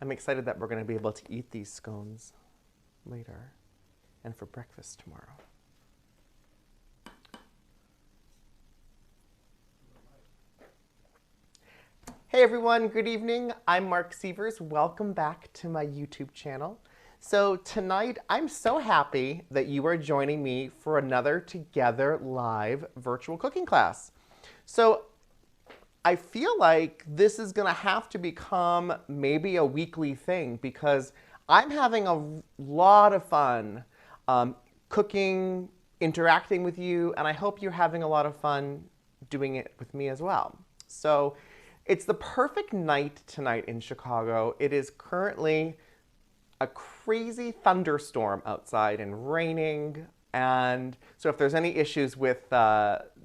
I'm excited that we're going to be able to eat these scones later and for breakfast tomorrow. Hey everyone, good evening. I'm Marc Sievers. Welcome back to my YouTube channel. So tonight, I'm so happy that you are joining me for another Together Live virtual cooking class. So I feel like this is going to have to become maybe a weekly thing because I'm having a lot of fun cooking, interacting with you, and I hope you're having a lot of fun doing it with me as well. So it's the perfect night tonight in Chicago. It is currently a crazy thunderstorm outside and raining. And so if there's any issues with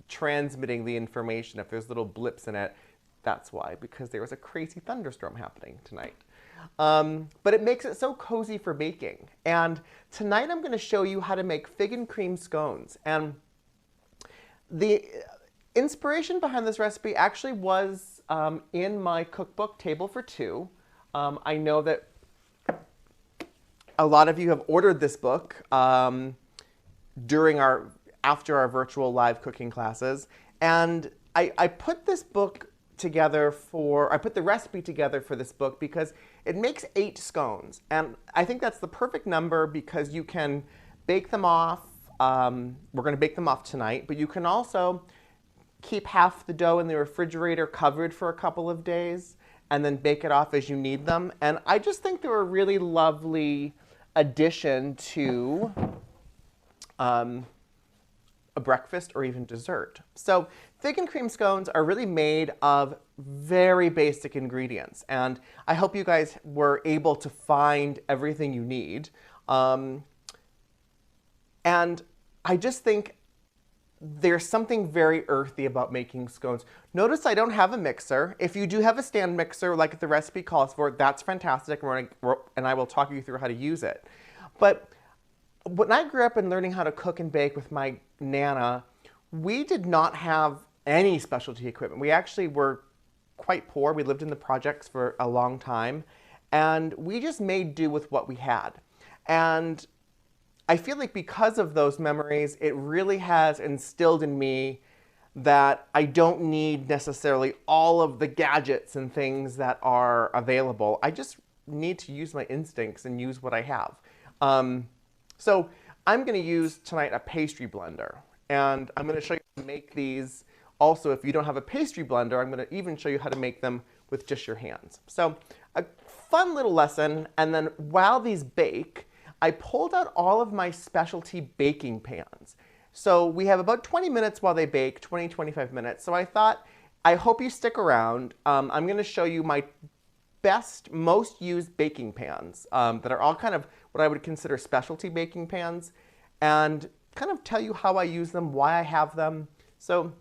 transmitting the information, if there's little blips in it, that's why, because there was a crazy thunderstorm happening tonight. But it makes it so cozy for baking. And tonight I'm going to show you how to make fig and cream scones. And the inspiration behind this recipe actually was in my cookbook, Table for Two. I know that a lot of you have ordered this book after our virtual live cooking classes. And I put this book together I put the recipe together for this book because it makes 8 scones. And I think that's the perfect number because you can bake them off. We're going to bake them off tonight, but you can also keep half the dough in the refrigerator covered for a couple of days and then bake it off as you need them. And I just think they're a really lovely addition to a breakfast or even dessert. So fig and cream scones are really made of very basic ingredients. And I hope you guys were able to find everything you need. And I just think there's something very earthy about making scones. Notice I don't have a mixer. If you do have a stand mixer, like the recipe calls for, that's fantastic, and I will talk you through how to use it. But when I grew up and learning how to cook and bake with my Nana, we did not have any specialty equipment. We actually were quite poor. We lived in the projects for a long time, and we just made do with what we had. And I feel like because of those memories, it really has instilled in me that I don't need necessarily all of the gadgets and things that are available. I just need to use my instincts and use what I have. So I'm going to use tonight a pastry blender. And I'm going to show you how to make these. Also, if you don't have a pastry blender, I'm going to even show you how to make them with just your hands. So a fun little lesson. And then while these bake, I pulled out all of my specialty baking pans. So we have about 20 minutes while they bake, 20, 25 minutes. So I thought, I hope you stick around. I'm going to show you my best, most used baking pans that are all kind of what I would consider specialty baking pans, and kind of tell you how I use them, why I have them. So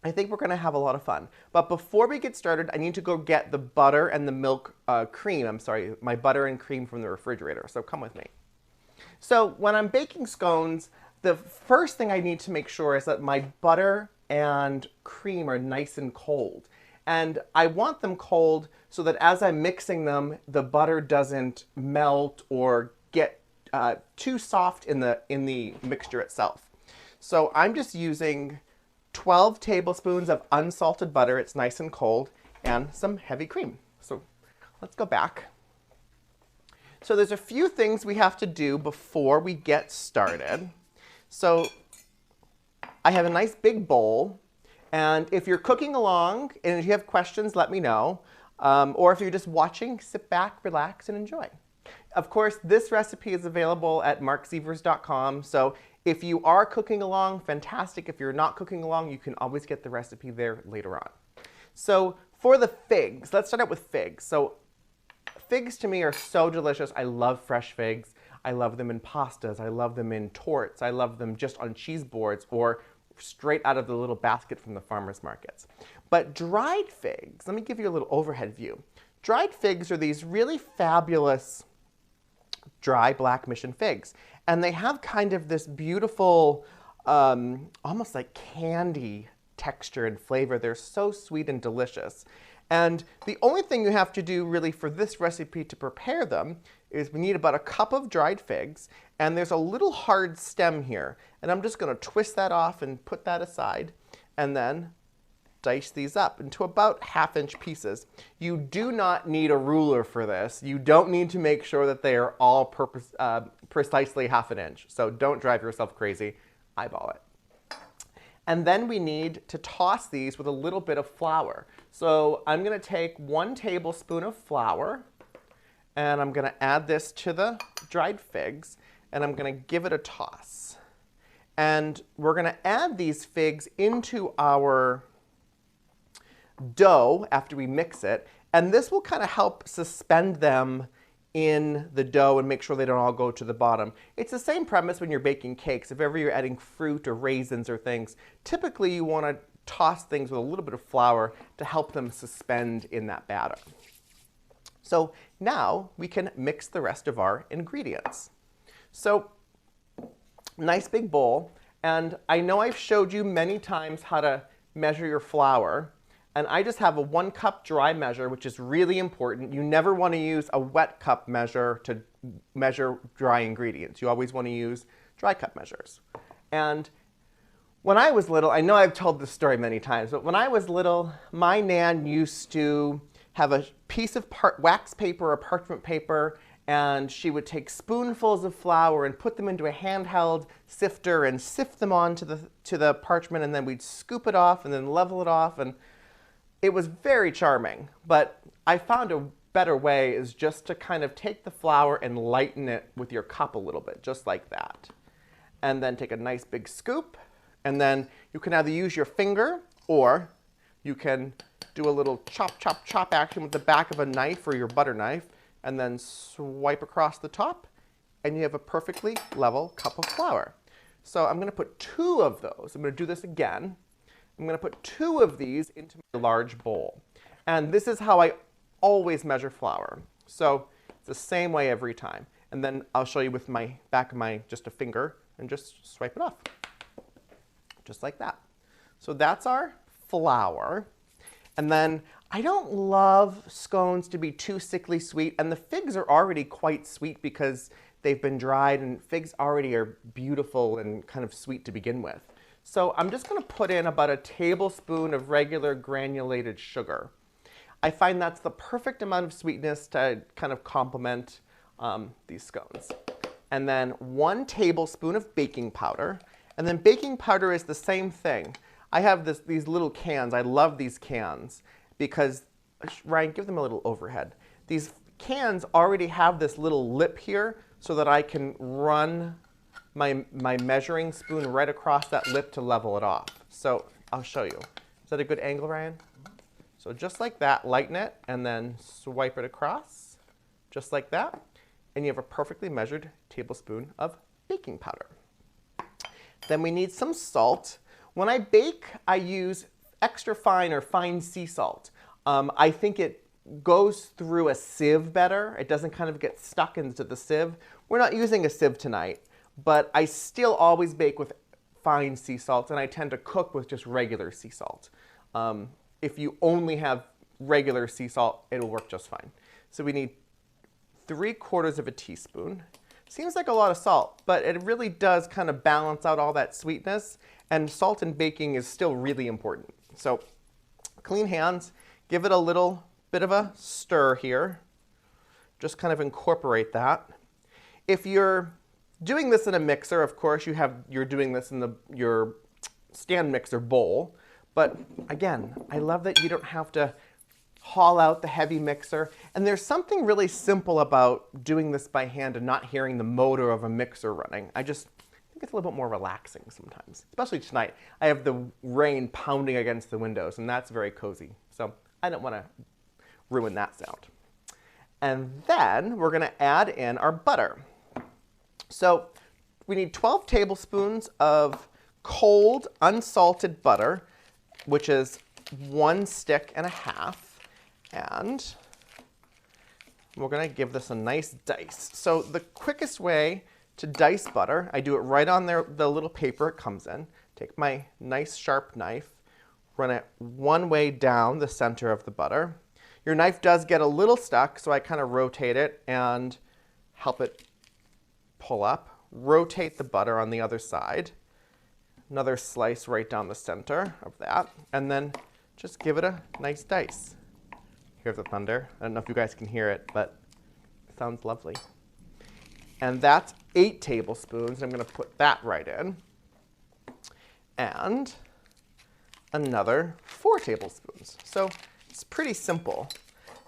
I think we're going to have a lot of fun. But before we get started, I need to go get the butter and the milk cream. I'm sorry, my butter and cream from the refrigerator. So come with me. So when I'm baking scones, the first thing I need to make sure is that my butter and cream are nice and cold. And I want them cold so that as I'm mixing them, the butter doesn't melt or get too soft in the mixture itself. So I'm just using 12 tablespoons of unsalted butter. It's nice and cold, and some heavy cream. So let's go back. So there's a few things we have to do before we get started. So I have a nice big bowl, and if you're cooking along and if you have questions, let me know. Or if you're just watching, sit back, relax, and enjoy. Of course, this recipe is available at marcsievers.com. So if you are cooking along, fantastic. If you're not cooking along, you can always get the recipe there later on. So for the figs, let's start out with figs. So figs to me are so delicious. I love fresh figs. I love them in pastas. I love them in torts. I love them just on cheese boards or straight out of the little basket from the farmer's markets. But dried figs, let me give you a little overhead view. Dried figs are these really fabulous dry black mission figs. And they have kind of this beautiful, almost like candy texture and flavor. They're so sweet and delicious. And the only thing you have to do really for this recipe to prepare them is we need about a cup of dried figs, and there's a little hard stem here. And I'm just going to twist that off and put that aside, and then dice these up into about 1/2-inch pieces. You do not need a ruler for this. You don't need to make sure that they are all precisely 1/2 inch. So don't drive yourself crazy. Eyeball it. And then we need to toss these with a little bit of flour. So I'm going to take 1 tablespoon of flour, and I'm going to add this to the dried figs, and I'm going to give it a toss. And we're going to add these figs into our dough after we mix it, and this will kind of help suspend them in the dough and make sure they don't all go to the bottom. It's the same premise when you're baking cakes. If ever you're adding fruit or raisins or things, typically you want to toss things with a little bit of flour to help them suspend in that batter. So now we can mix the rest of our ingredients. So nice big bowl, and I know I've showed you many times how to measure your flour. And I just have a 1 cup dry measure, which is really important. You never want to use a wet cup measure to measure dry ingredients. You always want to use dry cup measures. And when I was little, I know I've told this story many times, but when I was little, my nan used to have a piece of wax paper or parchment paper, and she would take spoonfuls of flour and put them into a handheld sifter and sift them onto the parchment, and then we'd scoop it off and then level it off. And it was very charming, but I found a better way is just to kind of take the flour and lighten it with your cup a little bit, just like that. And then take a nice big scoop, and then you can either use your finger or you can do a little chop, chop, chop action with the back of a knife or your butter knife, and then swipe across the top, and you have a perfectly level cup of flour. So I'm going to put 2 of those. I'm going to do this again. I'm going to put 2 of these into my large bowl. And this is how I always measure flour. So it's the same way every time. And then I'll show you with my back of my, just a finger, and just swipe it off. Just like that. So that's our flour. And then I don't love scones to be too sickly sweet. And the figs are already quite sweet because they've been dried, and figs already are beautiful and kind of sweet to begin with. So I'm just going to put in about a tablespoon of regular granulated sugar. I find that's the perfect amount of sweetness to kind of complement these scones. And then 1 tablespoon of baking powder. And then baking powder is the same thing. I have these little cans. I love these cans because, Ryan, give them a little overhead. These cans already have this little lip here so that I can run my measuring spoon right across that lip to level it off. So I'll show you. Is that a good angle, Ryan? So just like that, lighten it, and then swipe it across, just like that. And you have a perfectly measured tablespoon of baking powder. Then we need some salt. When I bake, I use extra fine or fine sea salt. I think it goes through a sieve better. It doesn't kind of get stuck into the sieve. We're not using a sieve tonight, but I still always bake with fine sea salt, and I tend to cook with just regular sea salt. If you only have regular sea salt, it'll work just fine. So we need 3/4 of a teaspoon. Seems like a lot of salt, but it really does kind of balance out all that sweetness, and salt in baking is still really important. So clean hands, give it a little bit of a stir here. Just kind of incorporate that. If you're doing this in a mixer, of course, you're doing this in your stand mixer bowl. But again, I love that you don't have to haul out the heavy mixer. And there's something really simple about doing this by hand and not hearing the motor of a mixer running. I think it's a little bit more relaxing sometimes, especially tonight. I have the rain pounding against the windows, and that's very cozy. So I don't want to ruin that sound. And then we're going to add in our butter. So we need 12 tablespoons of cold, unsalted butter, which is 1.5 sticks. And we're going to give this a nice dice. So the quickest way to dice butter, I do it right on the little paper it comes in. Take my nice sharp knife, run it one way down the center of the butter, Your knife does get a little stuck, so I kind of rotate it and help it pull up. Rotate the butter on the other side. Another slice right down the center of that, and then just give it a nice dice. Here's the thunder. I don't know if you guys can hear it, but it sounds lovely. And that's 8 tablespoons. I'm going to put that right in. And another 4 tablespoons. So it's pretty simple.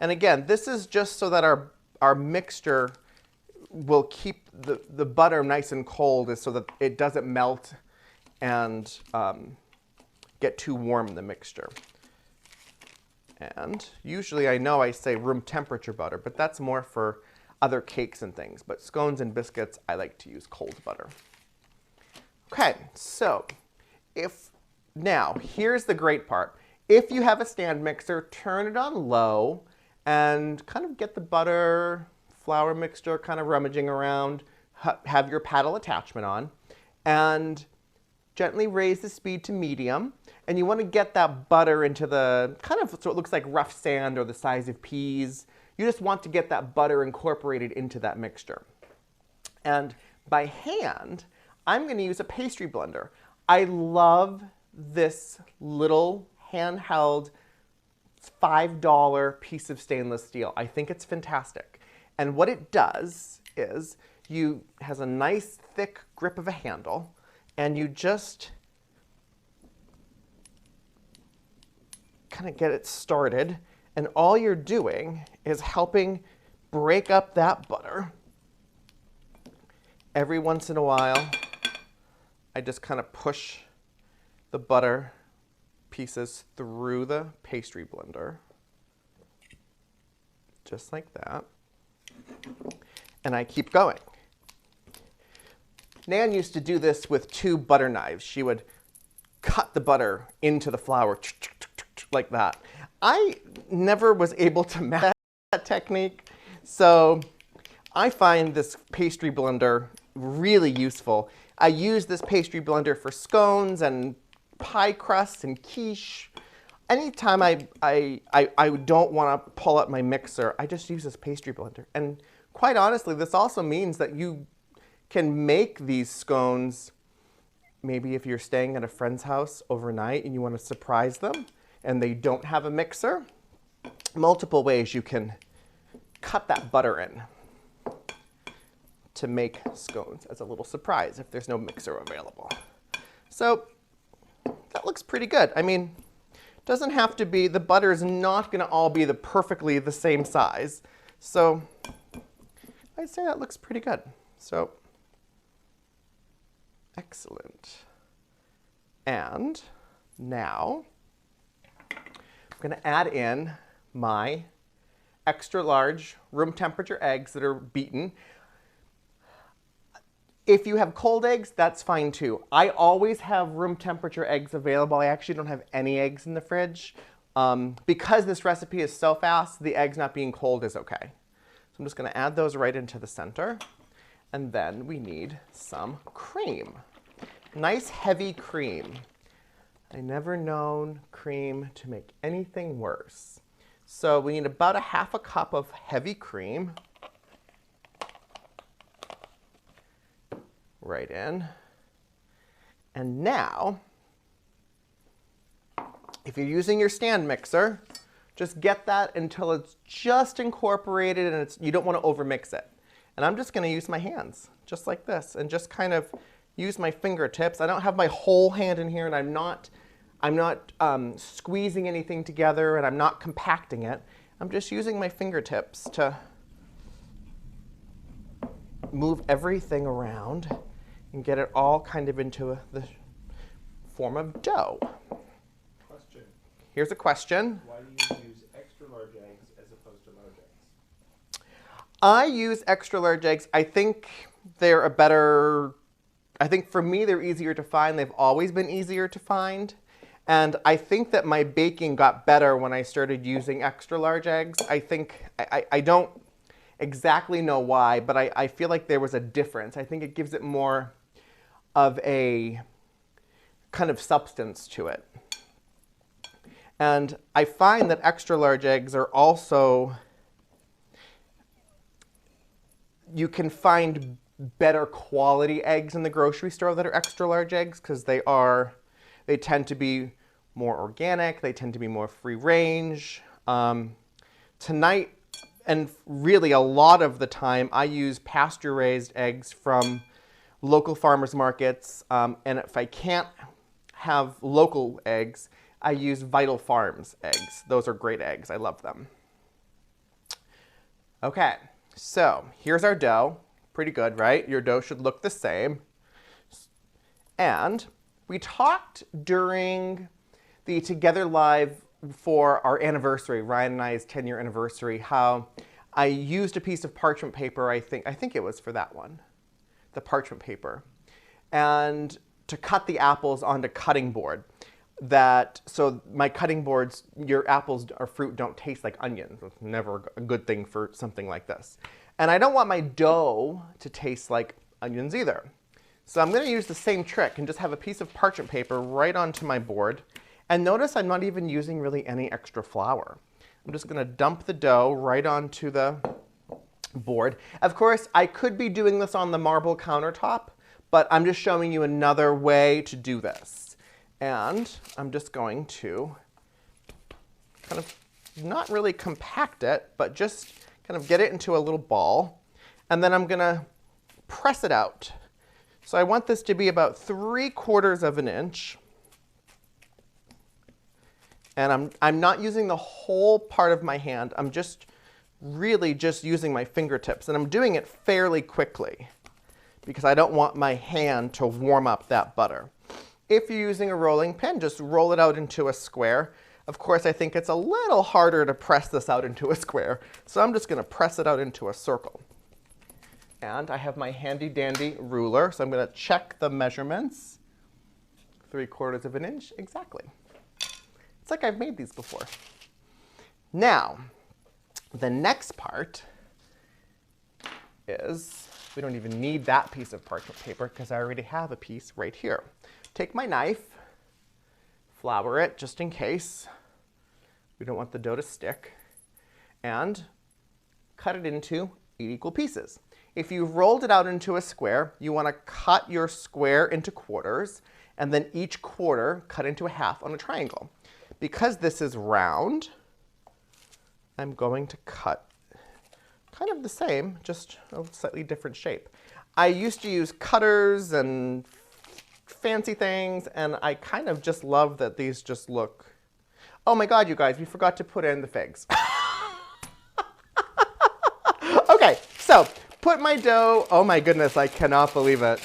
And again, this is just so that our mixture will keep the butter nice and cold, is so that it doesn't melt and get too warm in the mixture. And usually I know I say room temperature butter, but that's more for other cakes and things. But scones and biscuits, I like to use cold butter. Okay, so now here's the great part. If you have a stand mixer, turn it on low and kind of get the butter flour mixture kind of rummaging around. Have your paddle attachment on and gently raise the speed to medium. And you want to get that butter into the kind of, so it looks like rough sand or the size of peas. You just want to get that butter incorporated into that mixture. And by hand, I'm going to use a pastry blender. I love this little handheld $5 piece of stainless steel. I think it's fantastic. And what it does is has a nice thick grip of a handle, and you just kind of get it started, and all you're doing is helping break up that butter. Every once in a while, I just kind of push the butter pieces through the pastry blender, just like that, and I keep going. Nan used to do this with 2 butter knives. She would cut the butter into the flour like that. I never was able to match that technique, so I find this pastry blender really useful. I use this pastry blender for scones and pie crusts and quiche. Anytime I don't want to pull up my mixer, I just use this pastry blender. And quite honestly, this also means that you can make these scones, maybe if you're staying at a friend's house overnight and you want to surprise them and they don't have a mixer, multiple ways you can cut that butter in to make scones as a little surprise if there's no mixer available. So that looks pretty good. I mean, it doesn't have to be, the butter is not going to all be perfectly the same size. So I'd say that looks pretty good. So excellent. And now I'm going to add in my extra large room temperature eggs that are beaten. If you have cold eggs, that's fine too. I always have room temperature eggs available. I actually don't have any eggs in the fridge. Because this recipe is so fast, the eggs not being cold is okay. So I'm just going to add those right into the center. And then we need some cream. Nice heavy cream. I never known cream to make anything worse. So we need about 1/2 cup of heavy cream. Right in. And now, if you're using your stand mixer, just get that until it's just incorporated and you don't want to overmix it. And I'm just going to use my hands, just like this, and just kind of use my fingertips. I don't have my whole hand in here, and I'm not squeezing anything together, and I'm not compacting it. I'm just using my fingertips to move everything around and get it all kind of into the form of dough. Question. Here's a question. Why do you use extra large eggs as opposed to large eggs? I use extra large eggs. I think they're I think for me they're easier to find. They've always been easier to find. And I think that my baking got better when I started using extra large eggs. I think, I don't exactly know why, but I feel like there was a difference. I think it gives it more of a kind of substance to it. And I find that extra large eggs are also, you can find better quality eggs in the grocery store that are extra large eggs because they tend to be more organic, they tend to be more free range. Tonight, and really a lot of the time, I use pasture-raised eggs from local farmers markets. And if I can't have local eggs, I use Vital Farms eggs. Those are great eggs. I love them. Okay, so here's our dough. Pretty good, right? Your dough should look the same. And we talked during the Together Live for our anniversary, Ryan and I's 10-year anniversary, how I used a piece of parchment paper, I think it was for that one, the parchment paper, and to cut the apples onto cutting board. So my cutting boards, your apples or fruit don't taste like onions. It's never a good thing for something like this. And I don't want my dough to taste like onions either. So I'm going to use the same trick and just have a piece of parchment paper right onto my board. And notice I'm not even using really any extra flour. I'm just going to dump the dough right onto the board. Of course, I could be doing this on the marble countertop, but I'm just showing you another way to do this. And I'm just going to kind of not really compact it, but just kind of get it into a little ball. And then I'm going to press it out. So I want this to be about 3/4 of an inch. And I'm not using the whole part of my hand. I'm just really just using my fingertips. And I'm doing it fairly quickly because I don't want my hand to warm up that butter. If you're using a rolling pin, just roll it out into a square. Of course, I think it's a little harder to press this out into a square. So I'm just going to press it out into a circle. And I have my handy dandy ruler. So I'm going to check the measurements. 3/4 of an inch, exactly. It's like I've made these before. Now, the next part is, we don't even need that piece of parchment paper because I already have a piece right here. Take my knife, flour it just in case. We don't want the dough to stick. And cut it into 8 equal pieces. If you've rolled it out into a square, you want to cut your square into quarters, and then each quarter cut into a half on a triangle. Because this is round, I'm going to cut kind of the same, just a slightly different shape. I used to use cutters and fancy things, and I kind of just love that these just look... Oh my God, you guys, we forgot to put in the figs. Okay, so put my dough, oh my goodness, I cannot believe it.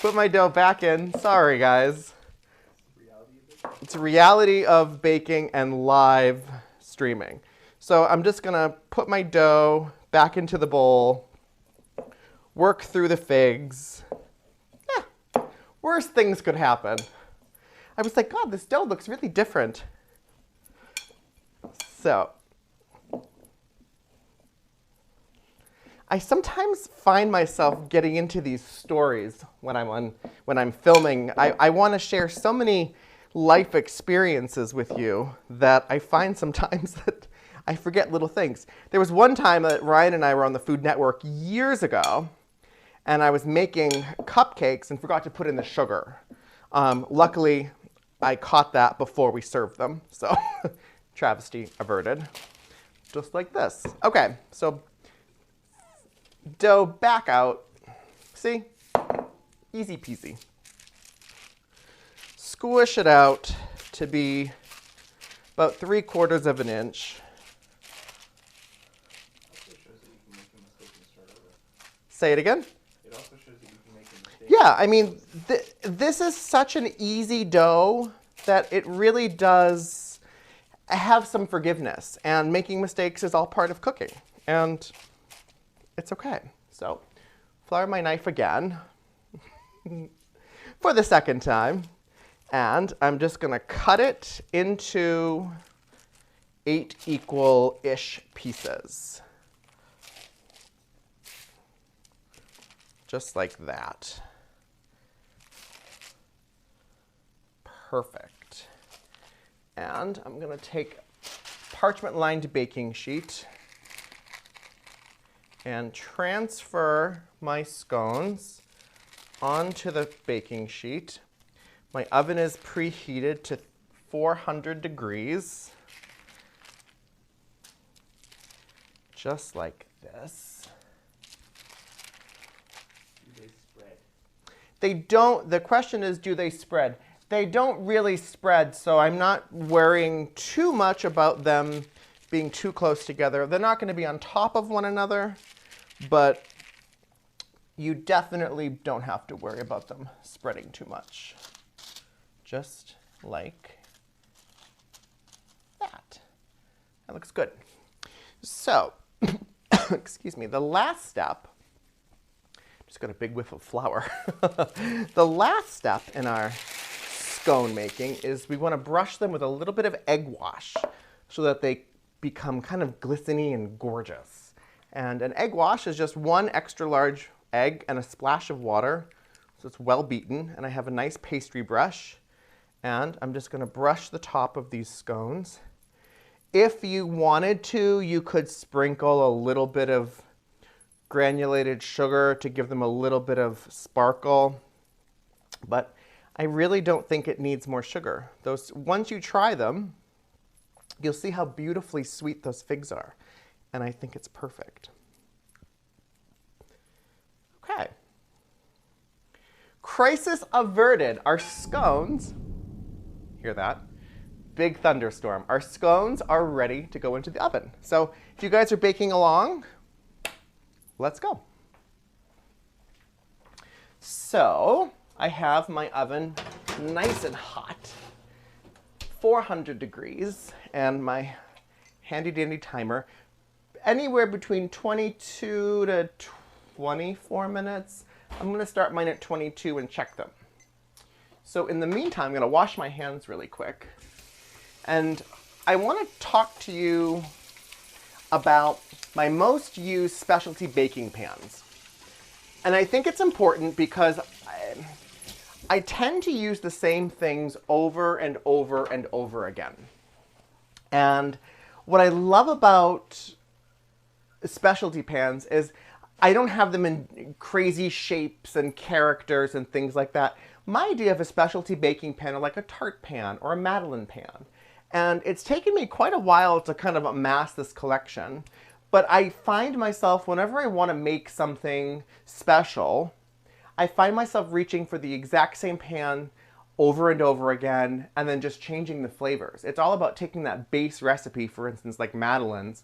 Put my dough back in, sorry guys. It's a reality of baking and live streaming. So I'm just gonna put my dough back into the bowl, work through the figs. Worse things could happen. I was like, God, this dough looks really different. So I sometimes find myself getting into these stories when I'm filming. I want to share so many life experiences with you that I find sometimes that I forget little things. There was one time that Ryan and I were on the Food Network years ago, and I was making cupcakes and forgot to put in the sugar. Luckily, I caught that before we served them, so travesty averted. Just like this. Okay, so dough back out. See? Easy peasy. Squish it out to be about 3/4 of an inch. Say it again? It also shows that you can make a mistake. Yeah, I mean, this is such an easy dough that it really does have some forgiveness. And making mistakes is all part of cooking. And it's okay. So, flour my knife again for the second time. And I'm just going to cut it into 8 equal-ish pieces. Just like that. Perfect. And I'm going to take parchment lined baking sheet and transfer my scones onto the baking sheet. My oven is preheated to 400 degrees, just like this. Do they spread? They don't, the question is, do they spread? They don't really spread, so I'm not worrying too much about them being too close together. They're not going to be on top of one another, but you definitely don't have to worry about them spreading too much. Just like that. That looks good. So, excuse me, the last step, just got a big whiff of flour. The last step in our scone making is we want to brush them with a little bit of egg wash so that they become kind of glistening and gorgeous. And an egg wash is just one extra large egg and a splash of water, so it's well beaten. And I have a nice pastry brush, and I'm just going to brush the top of these scones. If you wanted to, you could sprinkle a little bit of granulated sugar to give them a little bit of sparkle, but I really don't think it needs more sugar. Once you try them, you'll see how beautifully sweet those figs are, and I think it's perfect. Okay. Crisis averted. Our scones, hear that? Big thunderstorm. Our scones are ready to go into the oven. So if you guys are baking along, let's go. So I have my oven nice and hot, 400 degrees, and my handy dandy timer, anywhere between 22 to 24 minutes. I'm going to start mine at 22 and check them. So in the meantime, I'm going to wash my hands really quick. And I want to talk to you about my most used specialty baking pans. And I think it's important because I tend to use the same things over and over and over again. And what I love about specialty pans is I don't have them in crazy shapes and characters and things like that. My idea of a specialty baking pan is like a Tart pan or a Madeleine pan. And it's taken me quite a while to kind of amass this collection. But I find myself, whenever I want to make something special, I find myself reaching for the exact same pan over and over again, and then just changing the flavors. It's all about taking that base recipe, for instance, like Madeleine's,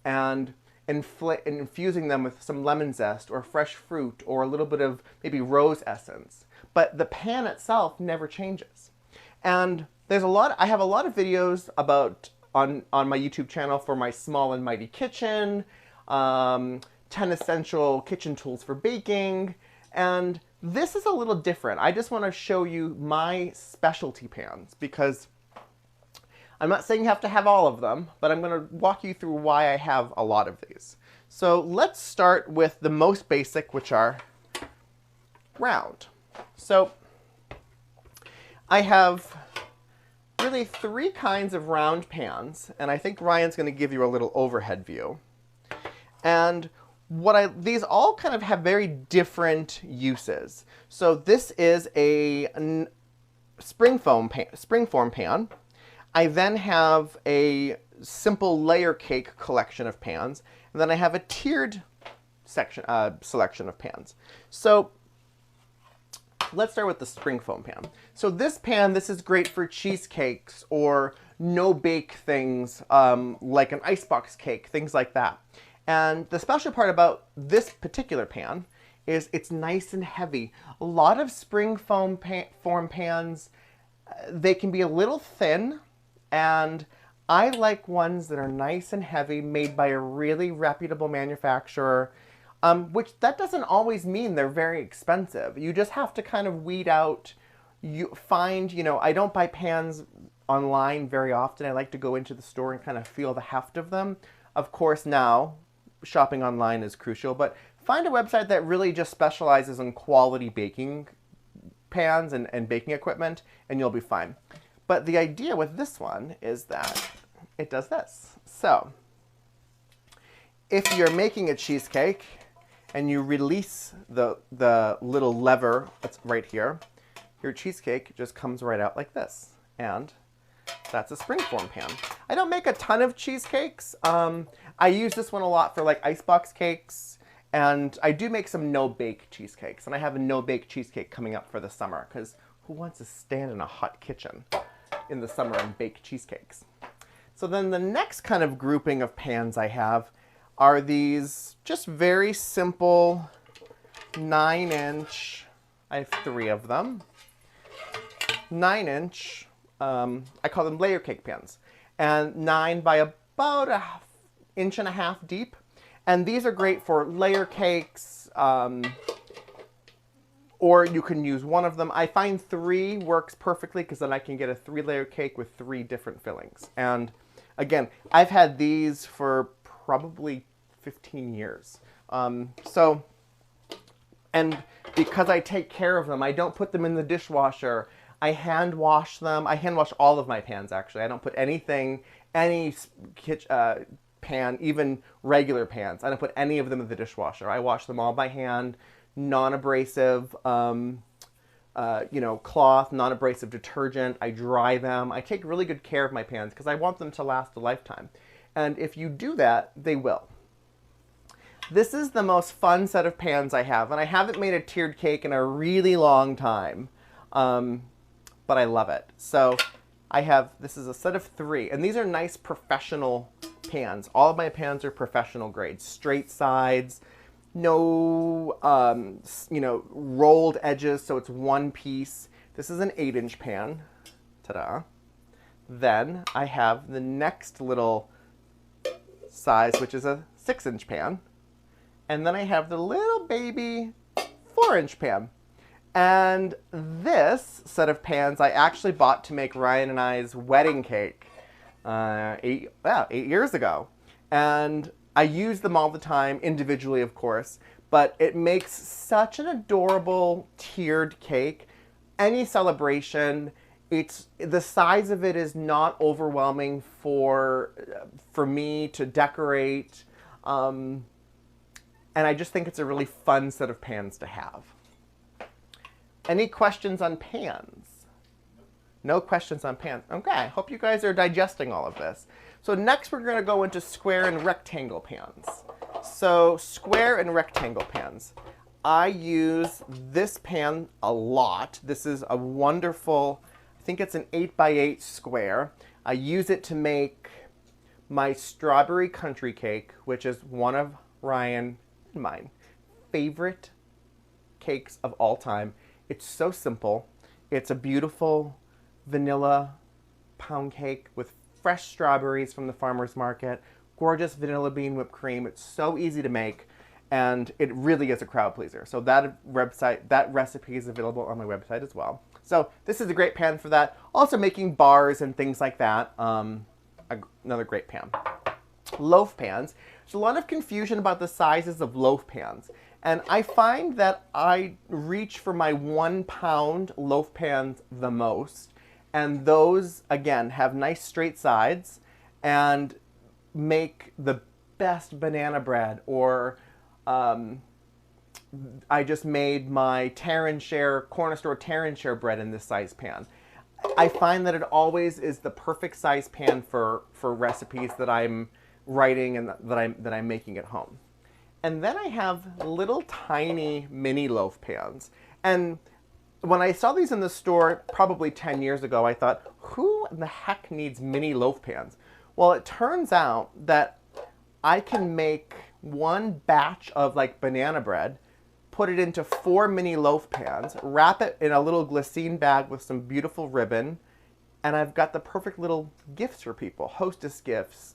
and infusing them with some lemon zest or fresh fruit or a little bit of maybe rose essence. But the pan itself never changes. And I have a lot of videos about on my YouTube channel for my small and mighty kitchen, 10 essential kitchen tools for baking, and this is a little different. I just want to show you my specialty pans because I'm not saying you have to have all of them, but I'm going to walk you through why I have a lot of these. So let's start with the most basic, which are round. So I have really 3 kinds of round pans, and I think Ryan's going to give you a little overhead view. And these all kind of have very different uses. So this is a springform pan. I then have a simple layer cake collection of pans, and then I have a tiered selection of pans. So let's start with the springform pan. So this pan, this is great for cheesecakes or no-bake things like an icebox cake, things like that. And the special part about this particular pan is it's nice and heavy. A lot of springform pans, they can be a little thin, and I like ones that are nice and heavy, made by a really reputable manufacturer, which that doesn't always mean they're very expensive. You just have to kind of weed out, I don't buy pans online very often. I like to go into the store and kind of feel the heft of them. Of course, now shopping online is crucial, but find a website that really just specializes in quality baking pans and baking equipment, and you'll be fine. But the idea with this one is that it does this. So if you're making a cheesecake and you release the little lever that's right here, your cheesecake just comes right out like this. And that's a springform pan. I don't make a ton of cheesecakes. I use this one a lot for like icebox cakes, and I do make some no-bake cheesecakes. And I have a no-bake cheesecake coming up for the summer, because who wants to stand in a hot kitchen in the summer and bake cheesecakes? So then the next kind of grouping of pans I have are these just very simple 9-inch, I have 3 of them, 9-inch, I call them layer cake pans, and 9 by about 1.5 inches deep. And these are great for layer cakes, or you can use one of them. I find 3 works perfectly, because then I can get a 3-layer cake with 3 different fillings. And again, I've had these for probably 15 years. And because I take care of them, I don't put them in the dishwasher. I hand wash them. I hand wash all of my pans, actually. I don't put anything, any pan, even regular pans, I don't put any of them in the dishwasher. I wash them all by hand, non-abrasive, cloth, non-abrasive detergent. I dry them. I take really good care of my pans because I want them to last a lifetime. And if you do that, they will. This is the most fun set of pans I have, and I haven't made a tiered cake in a really long time, but I love it. So this is a set of 3, and these are nice professional pans. All of my pans are professional grade, straight sides, no, rolled edges, so it's one piece. This is an 8-inch pan. Ta-da. Then I have the next little size, which is a 6-inch pan. And then I have the little baby 4-inch pan. And this set of pans I actually bought to make Ryan and I's wedding cake 8 years ago. And I use them all the time, individually of course, but it makes such an adorable tiered cake. Any celebration, the size of it is not overwhelming for me to decorate. And I just think it's a really fun set of pans to have. Any questions on pans? No questions on pans. Okay, I hope you guys are digesting all of this. So next we're going to go into square and rectangle pans. So square and rectangle pans. I use this pan a lot. This is a wonderful, I think it's an 8x8 square. I use it to make my strawberry country cake, which is one of Ryan and mine favorite cakes of all time. It's so simple. It's a beautiful vanilla pound cake with fresh strawberries from the farmer's market, gorgeous vanilla bean whipped cream. It's so easy to make, and it really is a crowd pleaser. So that recipe is available on my website as well. So this is a great pan for that. Also making bars and things like that. Another great pan. Loaf pans. There's a lot of confusion about the sizes of loaf pans. And I find that I reach for my 1-pound loaf pans the most. And those, again, have nice straight sides and make the best banana bread. Or I just made my corner store tear and share bread in this size pan. I find that it always is the perfect size pan for recipes that I'm writing and that I'm making at home. And then I have little tiny mini loaf pans. And when I saw these in the store probably 10 years ago, I thought, who in the heck needs mini loaf pans? Well, it turns out that I can make one batch of like banana bread, put it into 4 mini loaf pans, wrap it in a little glycine bag with some beautiful ribbon, and I've got the perfect little gifts for people, hostess gifts.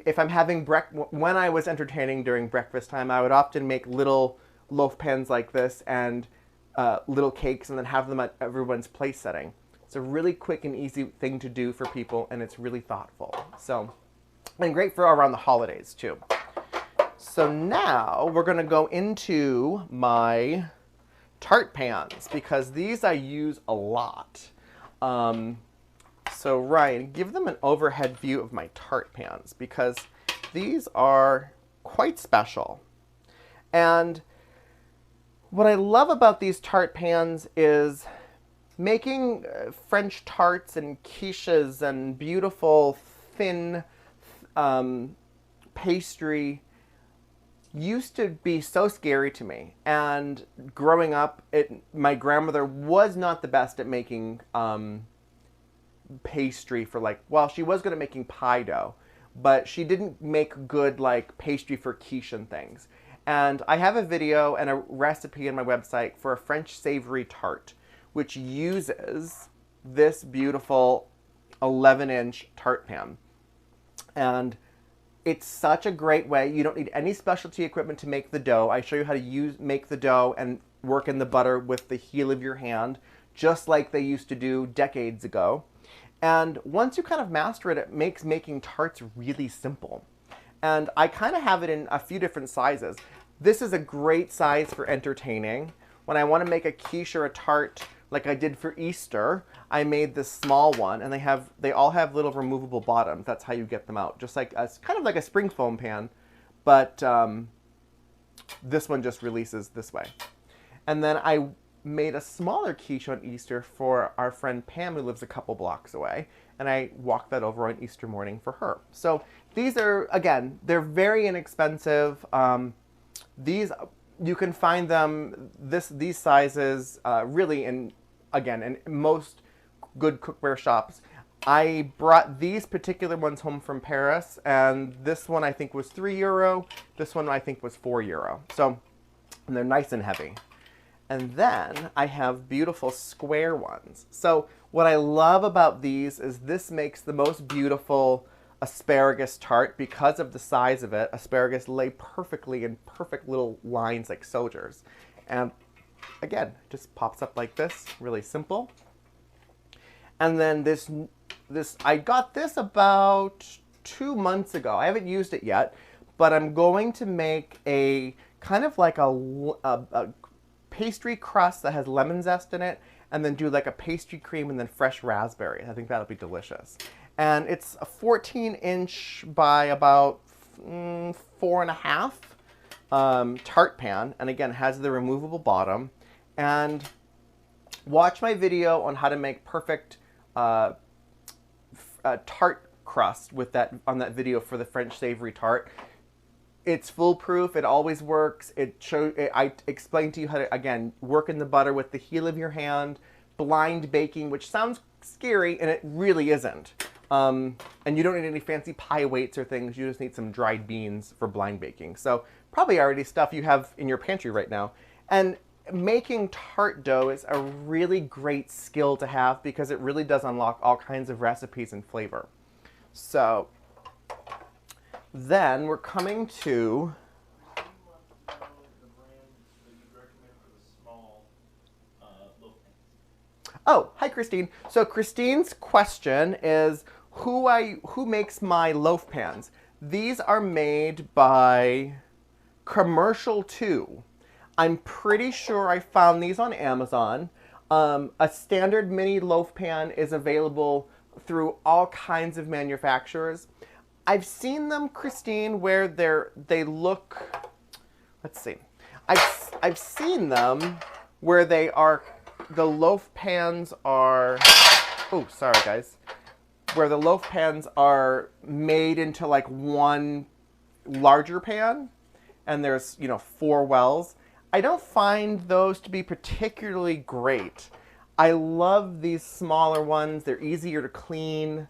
If I'm having when I was entertaining during breakfast time, I would often make little loaf pans like this and little cakes and then have them at everyone's place setting. It's a really quick and easy thing to do for people, and it's really thoughtful. So, and great for around the holidays too. So now we're going to go into my Tart pans, because these I use a lot. So Ryan, give them an overhead view of my tart pans because these are quite special. And what I love about these tart pans is making French tarts and quiches and beautiful thin pastry used to be so scary to me. And growing up, my grandmother was not the best at making pastry for like, well, she was good at making pie dough, but she didn't make good like pastry for quiche and things. And I have a video and a recipe on my website for a French savory tart, which uses this beautiful 11-inch tart pan. And it's such a great way. You don't need any specialty equipment to make the dough. I show you how to make the dough and work in the butter with the heel of your hand, just like they used to do decades ago. And once you kind of master it, it makes making tarts really simple. And I kind of have it in a few different sizes. This is a great size for entertaining. When I want to make a quiche or a tart like I did for Easter, I made this small one, and they all have little removable bottoms. That's how you get them out, just like kind of like a spring foam pan, but this one just releases this way. And then I made a smaller quiche on Easter for our friend Pam, who lives a couple blocks away, and I walked that over on Easter morning for her. So these are, again, they're very inexpensive. These, you can find them these sizes really in most good cookware shops. I brought these particular ones home from Paris, and this one I think was €3. This one I think was €4. So, and they're nice and heavy. And then I have beautiful square ones. So what I love about these is this makes the most beautiful asparagus tart because of the size of it. Asparagus lay perfectly in perfect little lines like soldiers. And again, just pops up like this, really simple. And then this I got this about 2 months ago. I haven't used it yet, but I'm going to make a kind of like a pastry crust that has lemon zest in it, and then do like a pastry cream and then fresh raspberry. I think that'll be delicious. And it's a 14-inch by about 4.5 tart pan, and again has the removable bottom. And watch my video on how to make perfect tart crust with that on that video for the French savory tart. It's foolproof. It always works. I explained to you how to, again, work in the butter with the heel of your hand, blind baking, which sounds scary, and it really isn't. And you don't need any fancy pie weights or things. You just need some dried beans for blind baking. So probably already stuff you have in your pantry right now. And making tart dough is a really great skill to have because it really does unlock all kinds of recipes and flavor. So then we're coming to oh, hi Christine. So Christine's question is who makes my loaf pans? These are made by Commercial 2. I'm pretty sure I found these on Amazon. A standard mini loaf pan is available through all kinds of manufacturers. I've seen them, Christine, where they look, let's see. I've seen them where the loaf pans are, oh, sorry guys, where the loaf pans are made into like one larger pan, and there's, 4 wells. I don't find those to be particularly great. I love these smaller ones. They're easier to clean.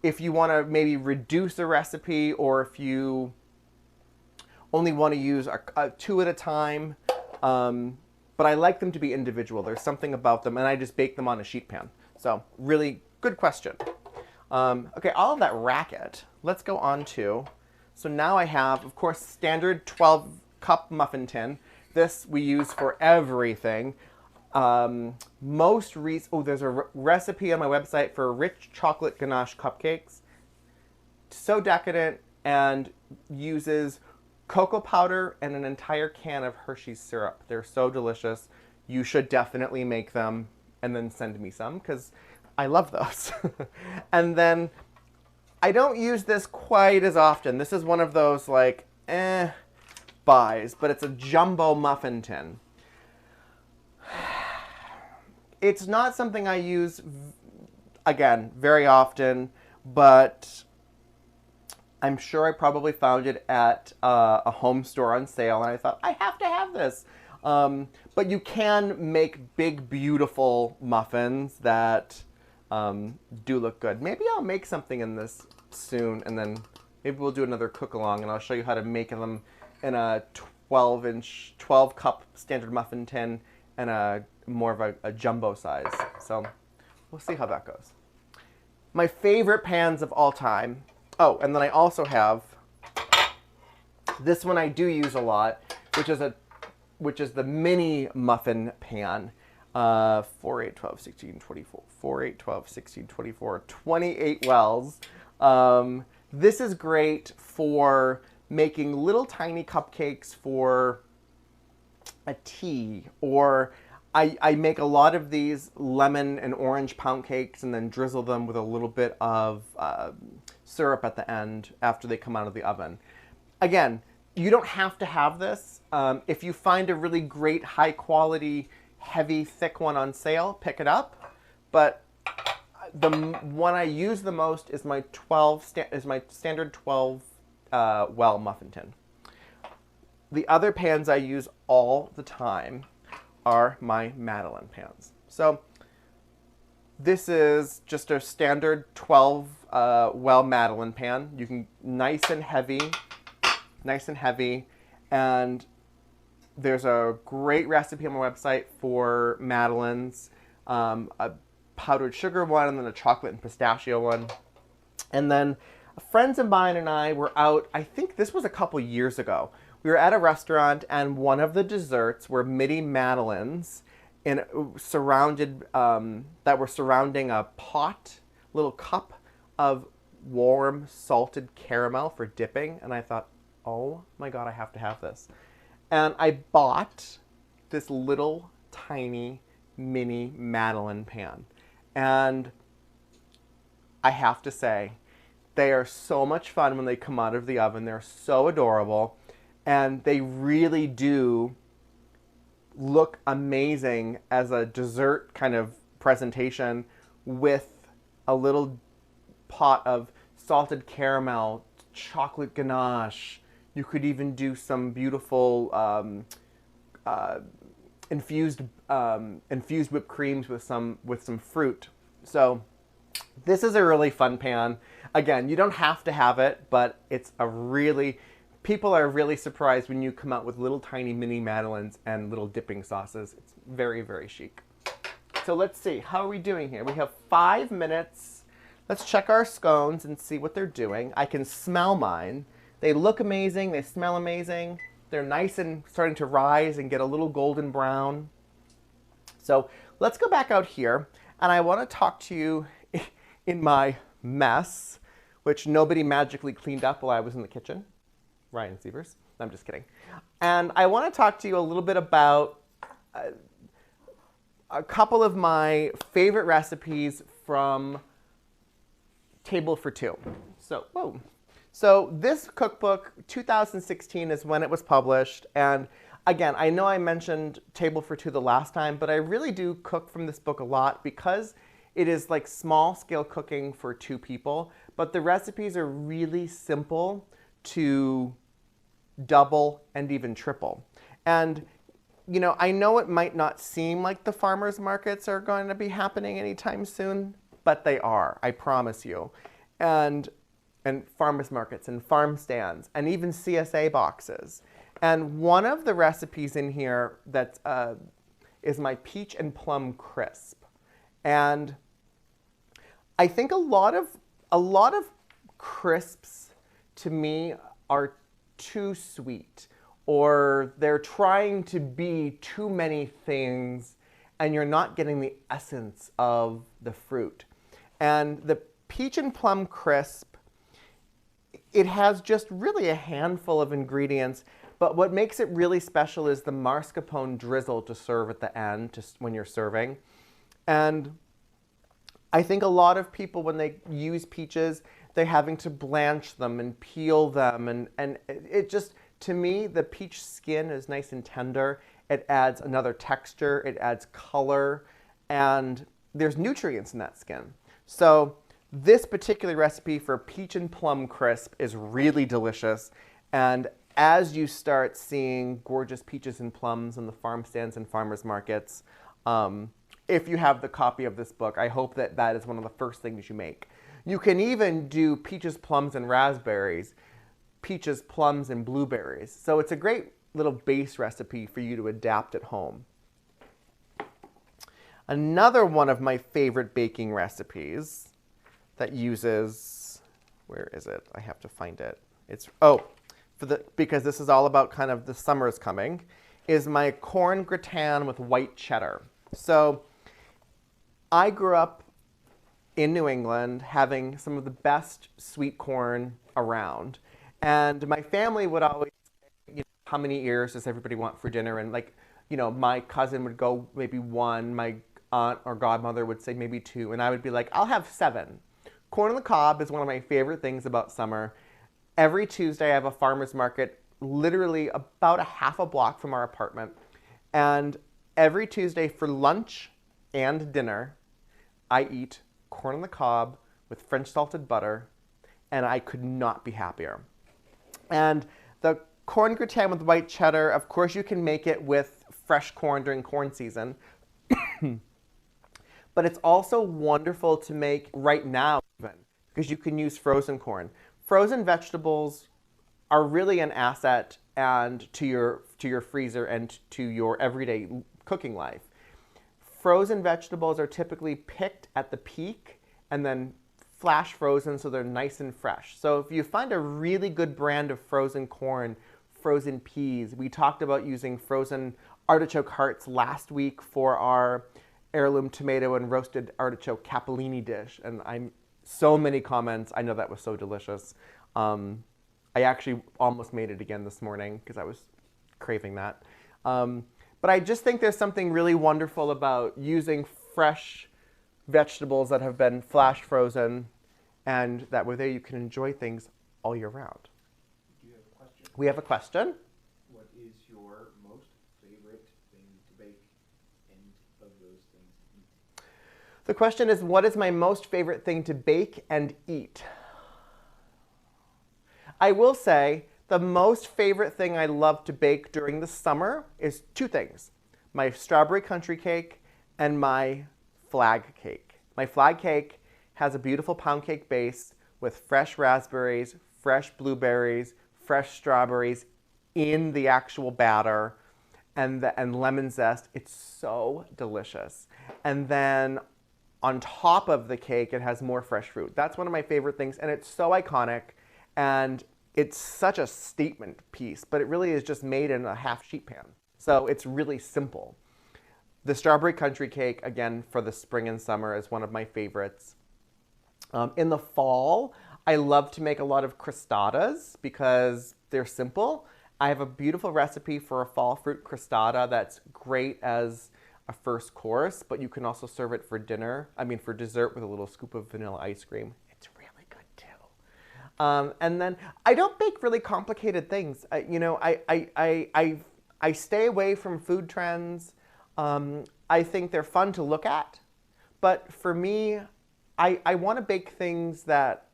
If you want to maybe reduce a recipe, or if you only want to use 2 at a time. But I like them to be individual. There's something about them, and I just bake them on a sheet pan. So really good question. Okay, all of that racket, let's go on to, so now I have, of course, standard 12-cup muffin tin. This we use for everything. There's a recipe on my website for rich chocolate ganache cupcakes. So decadent, and uses cocoa powder and an entire can of Hershey's syrup. They're so delicious. You should definitely make them and then send me some, because I love those. And then I don't use this quite as often. This is one of those like, buys, but it's a jumbo muffin tin. It's not something I use, again, very often, but I'm sure I probably found it at a home store on sale, and I thought, I have to have this. But you can make big, beautiful muffins that do look good. Maybe I'll make something in this soon, and then maybe we'll do another cook-along, and I'll show you how to make them in a 12-cup standard muffin tin and a more of a jumbo size. So we'll see how that goes. My favorite pans of all time. Oh, and then I also have this one I do use a lot, which is the mini muffin pan. 4, 8, 12, 16, 24. 4, 8, 12, 16, 24. 28 wells. This is great for making little tiny cupcakes for a tea, or I make a lot of these lemon and orange pound cakes and then drizzle them with a little bit of syrup at the end after they come out of the oven. Again, you don't have to have this. If you find a really great, high quality, heavy, thick one on sale, pick it up. But the one I use the most is my standard 12 well muffin tin. The other pans I use all the time are my Madeleine pans. So this is just a standard 12 well Madeleine pan. You can nice and heavy, and there's a great recipe on my website for Madeleines, a powdered sugar one, and then a chocolate and pistachio one. And then friends of mine and I were out, I think this was a couple years ago. We were at a restaurant, and one of the desserts were mini Madeleines that were surrounding a little cup of warm salted caramel for dipping. And I thought, oh my God, I have to have this. And I bought this little tiny mini Madeleine pan. And I have to say, they are so much fun when they come out of the oven. They're so adorable. And they really do look amazing as a dessert kind of presentation with a little pot of salted caramel, chocolate ganache. You could even do some beautiful infused whipped creams with some fruit. So this is a really fun pan. Again, you don't have to have it, but people are really surprised when you come out with little tiny mini Madeleines and little dipping sauces. It's very, very chic. So let's see, how are we doing here? We have 5 minutes. Let's check our scones and see what they're doing. I can smell mine. They look amazing, they smell amazing. They're nice and starting to rise and get a little golden brown. So let's go back out here, and I want to talk to you in my mess, which nobody magically cleaned up while I was in the kitchen. Ryan Sievers. I'm just kidding. And I want to talk to you a little bit about a couple of my favorite recipes from Table for Two. So this cookbook, 2016 is when it was published. And again, I know I mentioned Table for Two the last time, but I really do cook from this book a lot because it is like small scale cooking for 2 people. But the recipes are really simple to double and even triple. And you know, I know it might not seem like the farmers markets are going to be happening anytime soon, but they are, I promise you. And farmers markets and farm stands and even CSA boxes. And one of the recipes in here that is my peach and plum crisp. And I think a lot of crisps to me are too sweet, or they're trying to be too many things and you're not getting the essence of the fruit. And the peach and plum crisp, it has just really a handful of ingredients, but what makes it really special is the mascarpone drizzle to serve at the end, just when you're serving. And I think a lot of people, when they use peaches, they're having to blanch them and peel them. And it just, to me, the peach skin is nice and tender. It adds another texture. It adds color. And there's nutrients in that skin. So this particular recipe for peach and plum crisp is really delicious. And as you start seeing gorgeous peaches and plums in the farm stands and farmers markets, if you have the copy of this book, I hope that that is one of the first things you make. You can even do peaches, plums, and raspberries, peaches, plums, and blueberries. So it's a great little base recipe for you to adapt at home. Another one of my favorite baking recipes that uses, where is it? I have to find it. It's, because this is all about kind of the summer's coming, is my corn gratin with white cheddar. So I grew up in New England having some of the best sweet corn around. And my family would always say, how many ears does everybody want for dinner? And like, my cousin would go maybe one, my aunt or godmother would say maybe two, and I would be like, I'll have 7. Corn on the cob is one of my favorite things about summer. Every Tuesday I have a farmer's market literally about a half a block from our apartment. And every Tuesday for lunch and dinner, I eat corn on the cob with French salted butter, and I could not be happier. And the corn gratin with white cheddar, of course you can make it with fresh corn during corn season. But it's also wonderful to make right now even, because you can use frozen corn. Frozen vegetables are really an asset and to your freezer and to your everyday cooking life. Frozen vegetables are typically picked at the peak and then flash frozen so they're nice and fresh. So if you find a really good brand of frozen corn, frozen peas, we talked about using frozen artichoke hearts last week for our heirloom tomato and roasted artichoke capellini dish, and so many comments. I know that was so delicious. I actually almost made it again this morning because I was craving that. But I just think there's something really wonderful about using fresh vegetables that have been flash frozen, and that way there you can enjoy things all year round. Do you have a question? We have a question. What is your most favorite thing to bake and of those things to eat? The question is, what is my most favorite thing to bake and eat? I will say the most favorite thing I love to bake during the summer is 2 things. My strawberry country cake and my flag cake. My flag cake has a beautiful pound cake base with fresh raspberries, fresh blueberries, fresh strawberries in the actual batter, and lemon zest. It's so delicious. And then on top of the cake, it has more fresh fruit. That's one of my favorite things, and it's so iconic, and it's such a statement piece, but it really is just made in a half sheet pan. So it's really simple. The strawberry country cake, again, for the spring and summer is one of my favorites. In the fall, I love to make a lot of crostadas because they're simple. I have a beautiful recipe for a fall fruit crostata that's great as a first course, but you can also serve it for for dessert with a little scoop of vanilla ice cream. It's really good too. And then I don't bake really complicated things. I stay away from food trends. I think they're fun to look at, but for me, I want to bake things that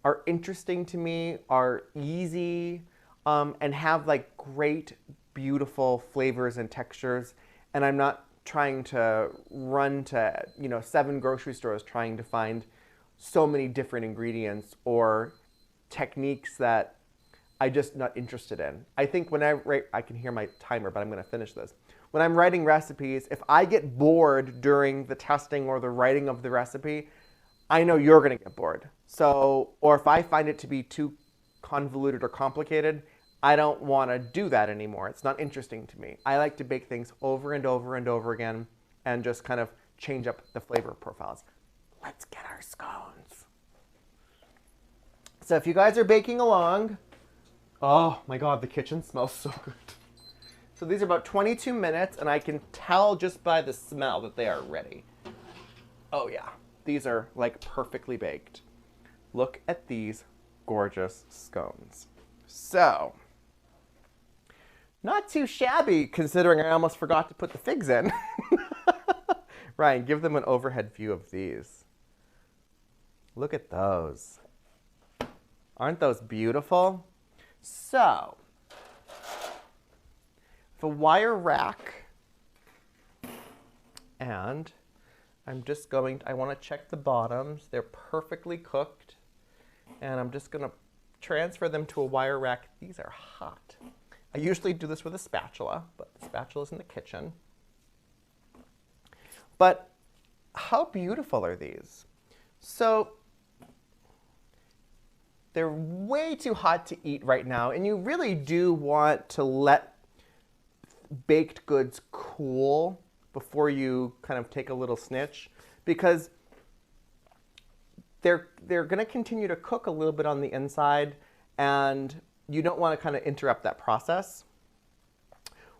are interesting to me, are easy, and have like great, beautiful flavors and textures. And I'm not trying to run to 7 grocery stores trying to find so many different ingredients or techniques that I'm just not interested in. I think when I can hear my timer, but I'm going to finish this. When I'm writing recipes, if I get bored during the testing or the writing of the recipe, I know you're going to get bored. So, or if I find it to be too convoluted or complicated, I don't want to do that anymore. It's not interesting to me. I like to bake things over and over and over again and just kind of change up the flavor profiles. Let's get our scones. So if you guys are baking along, oh my God, the kitchen smells so good. So these are about 22 minutes, and I can tell just by the smell that they are ready. Oh yeah. These are like perfectly baked. Look at these gorgeous scones. So, not too shabby considering I almost forgot to put the figs in. Ryan, give them an overhead view of these. Look at those. Aren't those beautiful? So, the wire rack, and I'm just going to, I want to check the bottoms. They're perfectly cooked, and I'm just going to transfer them to a wire rack. These are hot. I usually do this with a spatula, but the spatula's in the kitchen. But how beautiful are these? So they're way too hot to eat right now, and you really do want to let baked goods cool before you kind of take a little snitch, because they're going to continue to cook a little bit on the inside, and you don't want to kind of interrupt that process.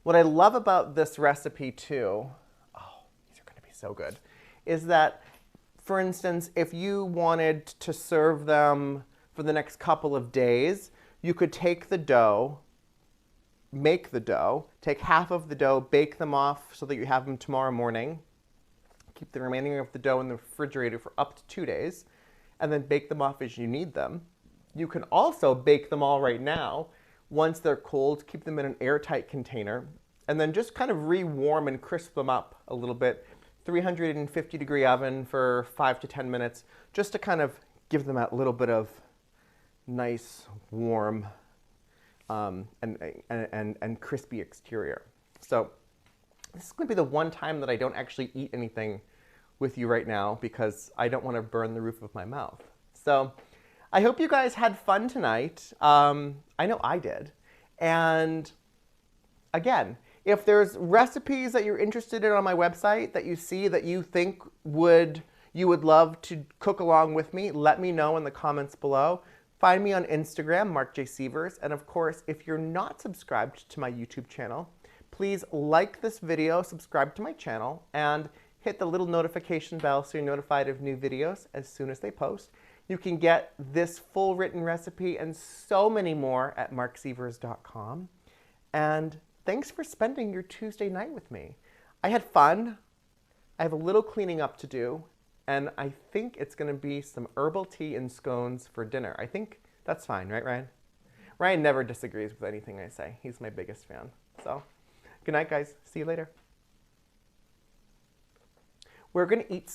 What I love about this recipe too, oh, these are going to be so good, is that, for instance, if you wanted to serve them for the next couple of days, you could take the dough, make the dough, take half of the dough, bake them off so that you have them tomorrow morning, keep the remaining of the dough in the refrigerator for up to 2 days, and then bake them off as you need them. You can also bake them all right now. Once they're cold, keep them in an airtight container, and then just kind of re-warm and crisp them up a little bit. 350-degree oven for 5 to 10 minutes, just to kind of give them that little bit of nice, warm, and crispy exterior. So this is going to be the one time that I don't actually eat anything with you right now because I don't want to burn the roof of my mouth. So I hope you guys had fun tonight. I know I did. And again, if there's recipes that you're interested in on my website that you see that you think you would love to cook along with me, let me know in the comments below. Find me on Instagram, Marc J. Sievers. And of course, if you're not subscribed to my YouTube channel, please like this video, subscribe to my channel, and hit the little notification bell so you're notified of new videos as soon as they post. You can get this full written recipe and so many more at marcsievers.com. And thanks for spending your Tuesday night with me. I had fun. I have a little cleaning up to do. And I think it's going to be some herbal tea and scones for dinner. I think that's fine, right, Ryan? Ryan never disagrees with anything I say. He's my biggest fan. So, good night, guys. See you later. We're going to eat